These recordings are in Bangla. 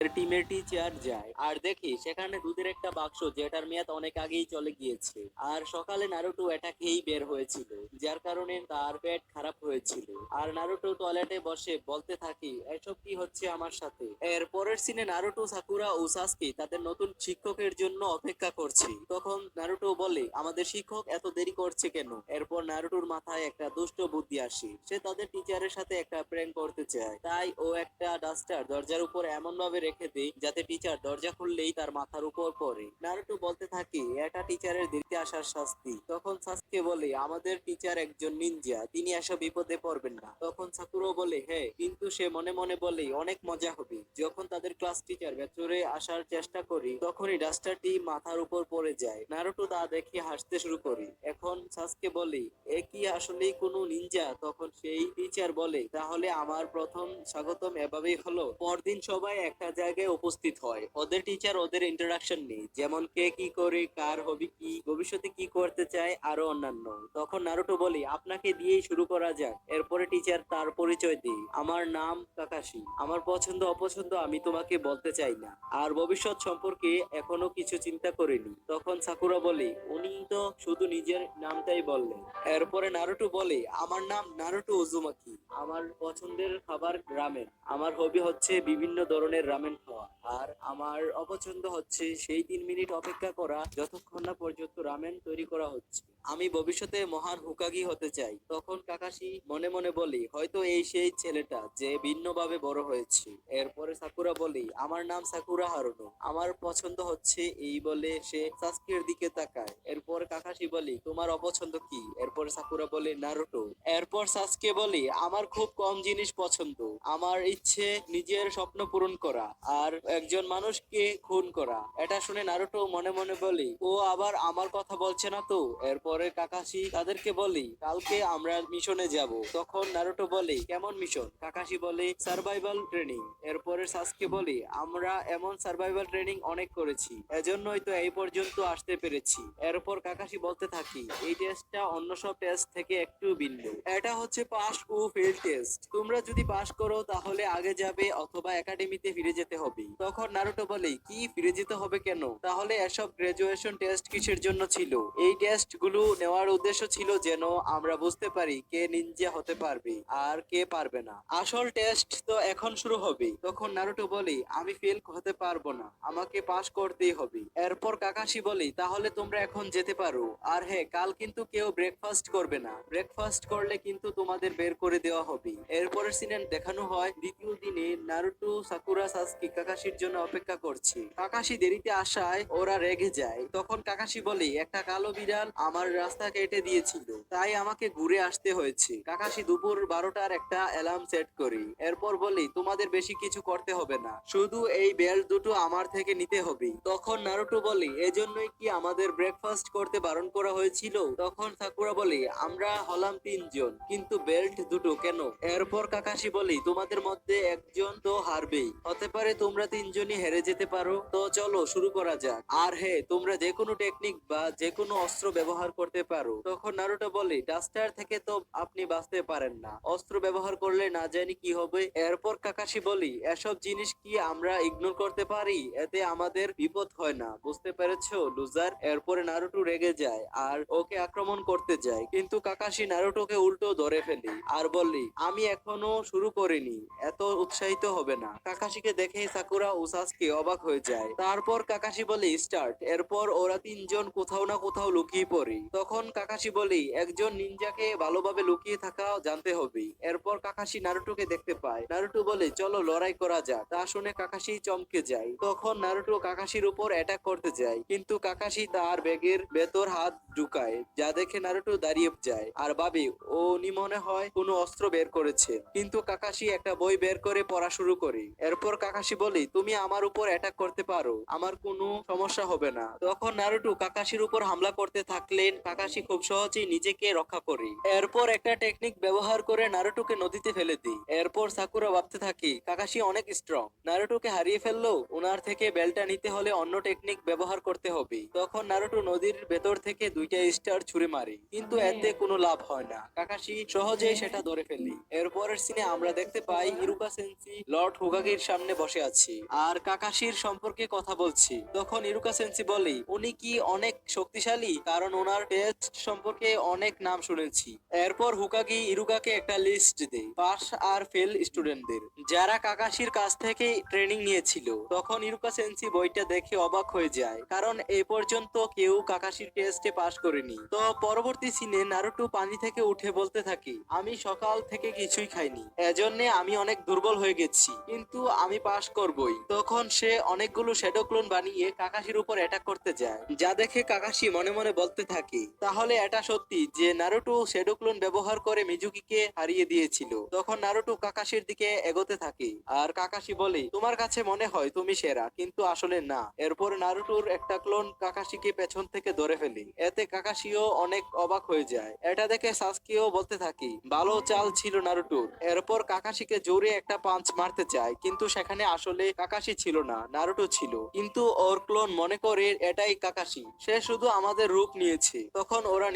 টিমের টিচার যায় আর দেখি সেখানে দুধের একটা বাক্স যেটার মেয়াদ অনেক আগেই চলে গিয়েছে। আর সকালে নারুটো এটা খেয়েই বের হয়েছিল, যার কারণে তার পেট খারাপ হয়েছিল। আর নারুটো টয়লেটে বসে বলতে থাকি, এসব কি হচ্ছে আমার সাথে। এর পরের সিনে নারুটো, সাকুরা ও সাসকে তাদের নতুন শিক্ষকের জন্য অপেক্ষা করছি। তখন নারুটো বলে, আমাদের শিক্ষক এত দেরি করছে কেন? এরপর নারুটোর মাথায় একটা দুষ্ট বুদ্ধি আসে। সে তাদের টিচারের সাথে একটা প্র্যাঙ্ক করতে চায়, তাই ও একটা ডাস্টার দরজার উপর এমন ভাবে রেখে দেয় যাতে টিচার দরজা খুললেই তার মাথার উপর পড়ে। নারুটো বলতে থাকে, এটা টিচারের দেরিতে আসার শাস্তি। তখন সাসকে বলে, আমাদের টিচার একজন নিনজা, তিনি এসব বিপদে পড়বেন না। তখন সাকুরো বলে, হ্যাঁ, কিন্তু সে মনে মনে বলে, অনেক মজা হবে। যখন তাদের ক্লাস টিচার ভেতরে আসার চেষ্টা করি তখনই ডাস্টারটি মাথার উপর পড়ে যায়। নারুটো তা দেখে হাসতে শুরু করে। এখন সাসকে বলে, এ কি আসলেই কোনো নিনজা? তখন সেই টিচার বলে, তাহলে আমার প্রথম স্বাগতম এভাবেই হলো। পরদিন সবাই একটা জায়গায় উপস্থিত হয়। ওদের টিচার ওদের ইন্ট্রোডাকশন নেই, যেমন কে কি করে, কার হবি কি, ভবিষ্যতে কি করতে চায়, আরো অন্যান্য। তখন নারুটো বলে, আপনাকে দিয়েই শুরু করা যাক। এরপরে টিচার তার পরিচয় দিই, আমার নাম কাকাশি, আমার পছন্দ অপছন্দ আমি তোমাকে বলতে চাই না, আর ভবিষ্যৎ সম্পর্কে এখনো কিছু চিন্তা করিনি। তখন সাকুরা বলে, উনি তো শুধু নিজের নামটাই বললেন। এরপরে নারুটো বলে, আমার নাম নারুটো উজুমাকি, আমার পছন্দের খাবার রামেন, আমার হবি হচ্ছে বিভিন্ন ধরনের রামেন খাওয়া, আর আমার অপছন্দ হচ্ছে সেই 3 মিনিট অপেক্ষা করা যতক্ষণ না পর্যন্ত রামেন তৈরি করা হচ্ছে। আমি ভবিষ্যতে মহান হুকাগি হতে চাই। তখন কাকাশি মনে মনে বলি, হয়তো এই সেই ছেলেটা যে ভিন্নভাবে বড় হয়েছে। এরপরে সাকুরা বলি, আমার নাম সাকুরা হারুনো, আমার পছন্দ হচ্ছে, এই বলে সে সাস্কের দিকে তাকায়। এরপর কাকাশি বলি, তোমার অপছন্দ কি? এরপর সাকুরা বলে, নারুটো। এরপর সাসকে বলি, আমার খুব কম জিনিস পছন্দ, আমার ইচ্ছে নিজের স্বপ্ন পূরণ করা আর একজন মানুষকে খুন করা। এটা শুনে নারুটো মনে মনে বলি, ও আবার আমার কথা বলছে না তো। এরপরে কাকাশি তাদেরকে বলি, কালকে আমরা মিশনে যাব। তখন নারুটো বলে, কেমন মিশন? কাকাশি বলে, সার্ভাইভাল ট্রেনিং। এরপরে সাসকে বলি, আমরা এমন সার্ভাইভাল ট্রেনিং অনেক করেছি, এজন্যই তো এই পর্যন্ত আসতে পেরেছি। এরপর কাকাশি বলতে থাকি, এই টেস্টটা অন্য সব টেস্ট থেকে একটু ভিন্ন। এটা হচ্ছে পাস ও ফেল টেস্ট। তোমরা যদি পাস করো তাহলে আগে যাবে অথবা একাডেমিতে ফিরে যেতে হবে। তখন নারুটো বলে, কি ফিরে যেতে হবে কেন? তাহলে এসব গ্রাজুয়েশন টেস্ট কিসের জন্য ছিল? এই টেস্ট গুলো নেওয়ার উদ্দেশ্য ছিল যেন আমরা বুঝতে পারি কে নিনজা হতে পারবে আর কে পারবে না। আসল টেস্ট তো এখন শুরু হবে। তখন নারুটো বলে, আমি ফেল হতে পারবো না, আমাকে পাস করতেই হবে। এরপর কাকাশি বলে, তাহলে তোমরা এখন যেতে পারো। আর হ্যাঁ, কাল কিন্তু কেউ ব্রেকফাস্ট করবে না, ব্রেকফাস্ট করলে কিন্তু তোমাদের বের করে দেওয়া হবে। এরপরের সিনে দেখানো হয় দ্বিতীয় দিনে নারুটো, সাকুরা, সাসকি কাকাশির জন্য অপেক্ষা করছে। কাকাশি দেরিতে আসায় ওরা রেগে যায়। তখন কাকাশি বলে, একটা কালো বিড়াল আমার রাস্তা কেটে দিয়েছিল, তাই আমাকে ঘুরে আসতে হয়েছে। কাকাশি দুপুর 12টার একটা অ্যালার্ম সেট করি। এরপর বলি, তোমাদের বেশি কিছু করতে হবে না, শুধু এই বেল্ট দুটো আমার থেকে নিতে হবে। তখন নারুটো বলে, এজন্যই কি আমাদের ব্রেকফাস্ট করতে বারণ করা হয়েছিল? তখন সাকুরা বলে, আমরা হলাম 3 জন, কিন্তু বেল্ট দুটো কেন? এরপর কাকাশি বলি, তোমাদের মধ্যে একজন তো হারবেই, হতে পারে তোমরা 3জনই হেরে যেতে পারো। তো চলো শুরু করা যাক। আর হ্যাঁ, তোমরা যে কোনো টেকনিক বা যে কোনো অস্ত্র ব্যবহার করতে পারো। তখন নারুটো বলে, ডাস্টার থেকে তো আপনি বাঁচতে পারেন না, অস্ত্র ব্যবহার করলে না জানি কি হবে। এরপর কাকাশি বলি, এসব জিনিস কি আমরা ইগনোর করতে পারি? এতে আমাদের বিপদ হয় না, বুঝতে পেরেছো লুজার? এরপরে নারুটো রেগে যায় আর ওকে আক্রমণ করতে যায়, কিন্তু কাকাশি নারুটোকে উল্টো ধরে ফেলি আর বললি, আমি এখনো শুরু করিনি, এত উৎসাহিত হবে না। কাকাশিকে দেখে সাকুরা ও সাসকে অবাক হয়ে যায়। তারপর কাকাশি বলে, স্টার্ট। এরপর ওরা 3জন কোথাও না কোথাও লুকিয়ে পড়ে। তখন কাকাশি বলি, একজন নিনজাকে ভালোভাবে লুকিয়ে থাকা জানতে হবে। এরপর কাকাশি নারুটোকে দেখতে পায়। নারুটো বলে, চলো লড়াই করা যাক। তা শুনে কাকাশি চমকে যায়। তখন নারুটো কাকাশির উপর অ্যাটাক করতে যায়, কিন্তু কাকাশি তার ব্যাগের ভেতর হাত ঢুকায়, যা দেখে নারুটো দাঁড়িয়ে যায় আর ভাবে উনি মনে হয় কোনো অস্ত্র বের করেছে। কিন্তু কাকাশি একটা বই বের করে পড়া শুরু করে। এরপর কাকাশি বলে, তুমি আমার উপর অ্যাটাক করতে পারো, আমার কোনো সমস্যা হবে না। তখন নারুটো কাকাশির উপর হামলা করতে থাকলেন। কাকাশি খুব সহজেই নিজেকে রক্ষা করে। এরপর একটা টেকনিক ব্যবহার করে নারুটোকে নদীতে ফেলে দিই। এরপর সাকুরা ভাবতে থাকি, কাকাশি অনেক স্ট্রং, নারুটোকে হারিয়ে ফেললো, ওনার থেকে বেলটা নিতে হলে অন্য টেকনিক ব্যবহার করতে হবে। তখন নারুটো নদীর ভেতর থেকে 2টা স্টার ছুঁড়ে মারে, কিন্তু এতে কোনো লাভ হয় না, কাকাশি সহজেই সেটা ধরে ফেলি। এরপরের সিনে আমরা দেখতে দেখতে পাই ইরুকা সেন্সি লর্ড হোকাগের সামনে বসে আছে আর কাকাশির সম্পর্কে কথা বলছি। তখন ইরুকা সেন্সি বলে উনি কি অনেক শক্তিশালী, কারণ ওনার টেস্ট সম্পর্কে অনেক নাম শুনেছি। এরপর হুকাগি ইরুকাকে একটা লিস্ট দেয় পাস আর ফেল স্টুডেন্টদের, যারা কাকাশির কাছ থেকে ট্রেনিং নিয়েছিল। তখন ইরুকা সেন্সি বইটা দেখে অবাক হয়ে যায়, কারণ এ পর্যন্ত কেউ কাকাশির টেস্টে পাশ করেনি। তো পরবর্তী সিনে নারুটো পানি থেকে উঠে বলতে থাকে, আমি সকাল থেকে কিছুই খাইনি, এজন্য আমি অনেক দুর্বল হয়ে গেছি, কিন্তু আমি পাশ করবই। তখন সে অনেকগুলো শ্যাডো ক্লোন বানিয়ে কাকাশির উপর অ্যাটাক করতে যায়, যা দেখে কাকাশি মনে মনে বলতে থাকে, তাহলে এটা সত্যি যে নারুটো শ্যাডো ক্লোন ব্যবহার করে মিজুকিকে হারিয়ে দিয়েছিল। তখন নারুটো কাকাশির দিকে এগোতে থাকে আর কাকাশি বলে, তোমার কাছে মনে হয় তুমি সেরা, কিন্তু আসলে না। এরপর নারুটোর একটা ক্লোন কাকাশিকে পেছন থেকে ধরে ফেলে, এতে কাকাশিও অনেক অবাক হয়ে যায়। এটা দেখে সাসকেও বলতে থাকে, ভালো চাল ছিল নারুটোর। এরপর কাকাশিকে জোরে একটা পাঞ্চ মারতে চায়, কিন্তু সেখানে আসলে কাকাশি ছিল না, নারুটো ছিল। কিন্তু ওর ক্লোন মনে করে এটাই কাকাশি, সে শুধু আমাদের রূপ নিয়েছে। তখন ওরা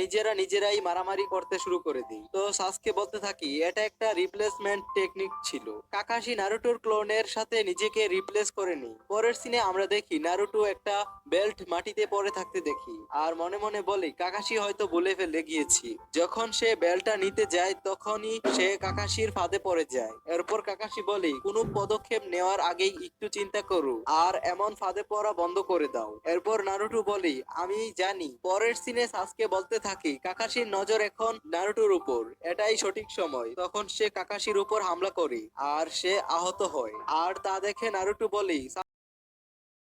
নিজেরাই মারামারি করতে শুরু করে দেয়। তো সাসকে বলতে থাকি, এটা একটা রিপ্লেসমেন্ট টেকনিক ছিল, কাকাশি নারুটোর ক্লোনের সাথে নিজেকে রিপ্লেস করে নেই। পরের সিনে আমরা দেখি নারুটো একটা বেল্ট মাটিতে পড়ে থাকতে দেখি আর মনে মনে বলে, কাকাশি হয়তো ভুলে ফেলে গিয়েছি। যখন সে বেল্টটা নিতে যায় তখনই সে কাকাশির ফাঁদে পড়ে যায়। এরপর কাকাশি বলে, কোনো পদক্ষেপ নেওয়ার আগেই একটু চিন্তা করো আর এমন ফাঁদে পড়া বন্ধ করে দাও। এরপর নারুটো বলে, আমি জানি। পরের সিনে সাসকে বলতে থাকে, কাকাশির নজর এখন নারুটোর উপর, এটাই সঠিক সময়। তখন সে কাকাশির উপর হামলা করে আর সে আহত হয়, আর তা দেখে নারুটো বলে,